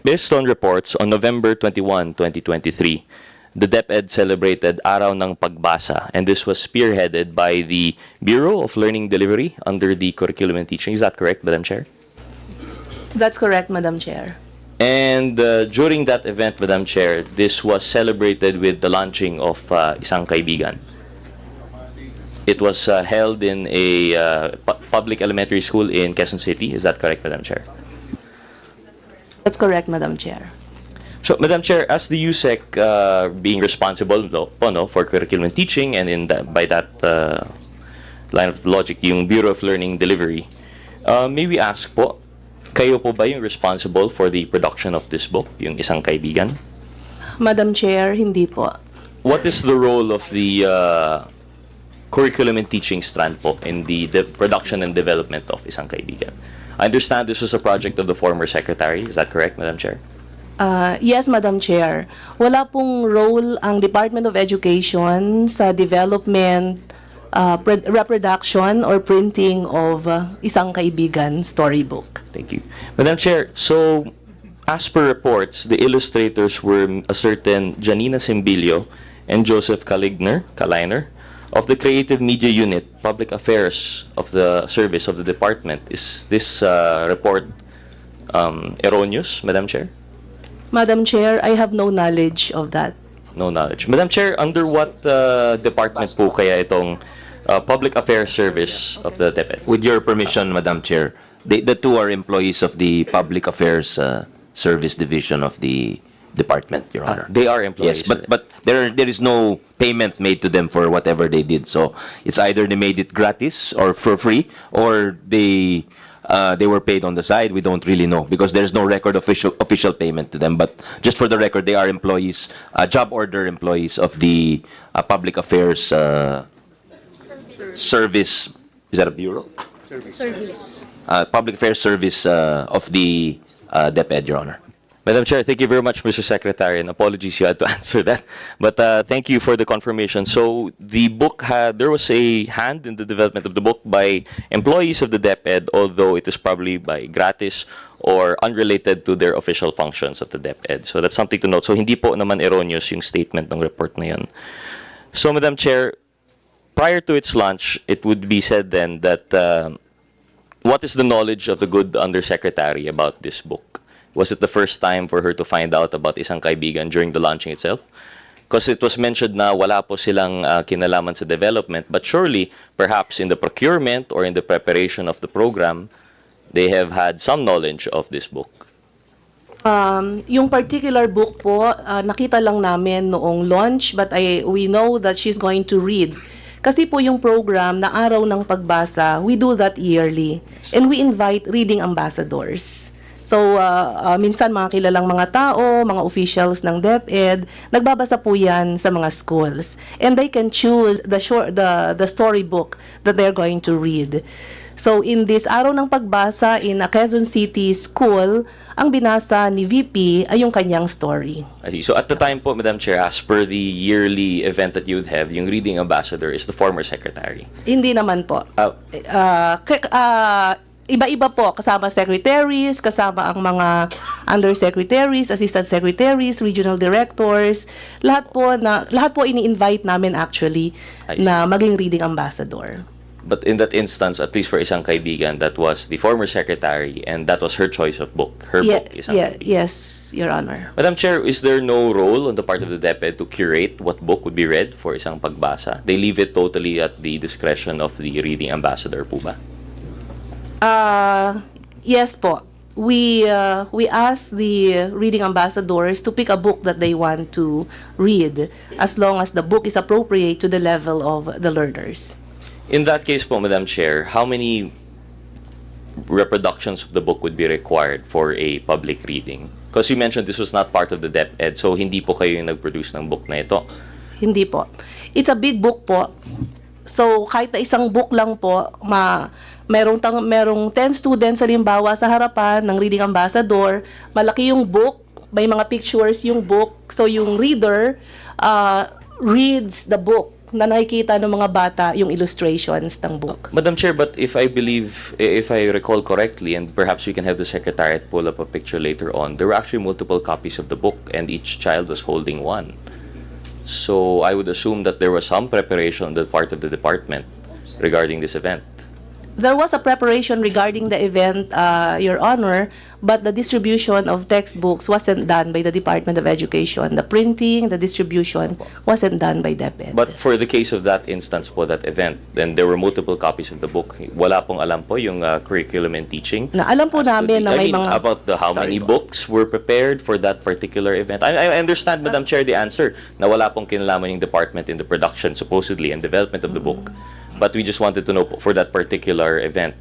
Based on reports, on November 21, 2023, the Deped celebrated Araw ng Pagbasa, and this was spearheaded by the Bureau of Learning Delivery under the Curriculum and Teaching. Is that correct, Madam Chair? That's correct, Madam Chair. And during that event, Madam Chair, this was celebrated with the launching of Isang Kaibigan. It was held in a public elementary school in Quezon City. Is that correct, Madam Chair? That's correct, Madam Chair. So, Madam Chair, as the USEC being responsible for curriculum and teaching, and by that line of logic, yung Bureau of Learning Delivery, may we ask po, kayo po ba yung responsible for the production of this book, yung Isang Kaibigan? Madam Chair, hindi po. What is the role of the curriculum and teaching strand po in the production and development of Isang Kaibigan? I understand this was a project of the former secretary. Is that correct, Madam Chair? Yes, Madam Chair. Wala pong role ang Department of Education sa development, reproduction, or printing of Isang Kaibigan storybook. Thank you. Madam Chair, so as per reports, the illustrators were a certain Janina Simbilio and Joseph Kaliner of the Creative Media Unit, Public Affairs of the Service of the Department. Is this report erroneous, Madam Chair? Madam Chair, I have no knowledge of that. No knowledge. Madam Chair, under what department po kaya itong Public Affairs Service of the Deped? With your permission, Madam Chair, the two are employees of the Public Affairs Service Division of the Department, Your Honor. They are employees. Yes, but there is no payment made to them for whatever they did. So it's either they made it gratis or for free, or they were paid on the side. We don't really know because there's no record official payment to them. But just for the record, they are employees, job order employees of the Public Affairs Service. Is that a bureau? Service. Public Affairs Service of the Deped, Your Honor. Madam Chair, thank you very much, Mr. Secretary, and apologies you had to answer that. But thank you for the confirmation. So the book there was a hand in the development of the book by employees of the Deped, although it is probably by gratis or unrelated to their official functions of the Deped. So that's something to note. So hindi po naman erroneous yung statement ng report na yun. So, Madam Chair, prior to its launch, it would be said then that what is the knowledge of the good Undersecretary about this book? Was it the first time for her to find out about Isang Kaibigan during the launching itself? Because it was mentioned na wala po silang kinalaman sa development, but surely, perhaps in the procurement or in the preparation of the program, they have had some knowledge of this book. Yung particular book po, nakita lang namin noong launch, but we know that she's going to read. Kasi po yung program na Araw ng Pagbasa, we do that yearly. And we invite reading ambassadors. So, minsan mga kilalang mga tao, mga officials ng DepEd, nagbabasa po yan sa mga schools. And they can choose the storybook that they're going to read. So, in this Araw ng Pagbasa in a Quezon City school, ang binasa ni VP ay yung kanyang story. I see. So, at the time po, Madam Chair, as per the yearly event that you would have, yung reading ambassador is the former secretary. Hindi naman po. Iba-iba po, kasama secretaries, kasama ang mga undersecretaries, assistant secretaries, regional directors, lahat po ini-invite namin actually na maging reading ambassador. But in that instance, at least for Isang Kaibigan, that was the former secretary and that was her choice of book. Her book, Isang Kaibigan. Yes, Your Honor. Madam Chair, is there no role on the part of the Deped to curate what book would be read for Isang Pagbasa? They leave it totally at the discretion of the reading ambassador po ba? Yes po. We ask the reading ambassadors to pick a book that they want to read as long as the book is appropriate to the level of the learners. In that case po, Madam Chair, how many reproductions of the book would be required for a public reading? Because you mentioned this was not part of the DepEd, so hindi po kayo yung nag-produce ng book na ito. Hindi po. It's a big book po. So, kahit na isang book lang po, merong 10 students halimbawa sa harapan ng reading ambassador, malaki yung book, may mga pictures yung book, so yung reader reads the book na nakikita ng mga bata yung illustrations ng book. Madam Chair, but if I believe, if I recall correctly, and perhaps we can have the Secretariat pull up a picture later on, there were actually multiple copies of the book and each child was holding one. So I would assume that there was some preparation on the part of the department regarding this event. There was a preparation regarding the event, Your Honor, but the distribution of textbooks wasn't done by the Department of Education. The printing, the distribution wasn't done by Deped. But for the case of that instance po, that event, then there were multiple copies of the book. Wala pong alam po yung curriculum and teaching. Na alam po namin na I may mean, mga... about how many books were prepared for that particular event. I understand, Madam Chair, the answer na wala pong kinalaman yung department in the production, supposedly, and development of the book. But we just wanted to know po, for that particular event.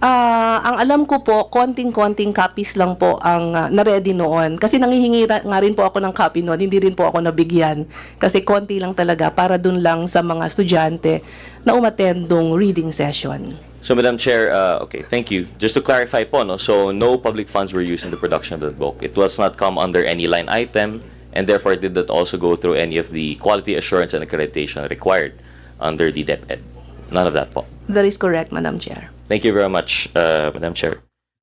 Ang alam ko po, konting-konting copies lang po ang na-ready noon. Kasi nangihingi nga rin po ako ng copy noon, hindi rin po ako nabigyan. Kasi konti lang talaga para dun lang sa mga estudyante na umatendong reading session. So, Madam Chair, okay, thank you. Just to clarify po, no, so no public funds were used in the production of the book. It was not come under any line item, and therefore did not also go through any of the quality assurance and accreditation required under the Deped. None of that po. That is correct, Madam Chair. Thank you very much, Madam Chair.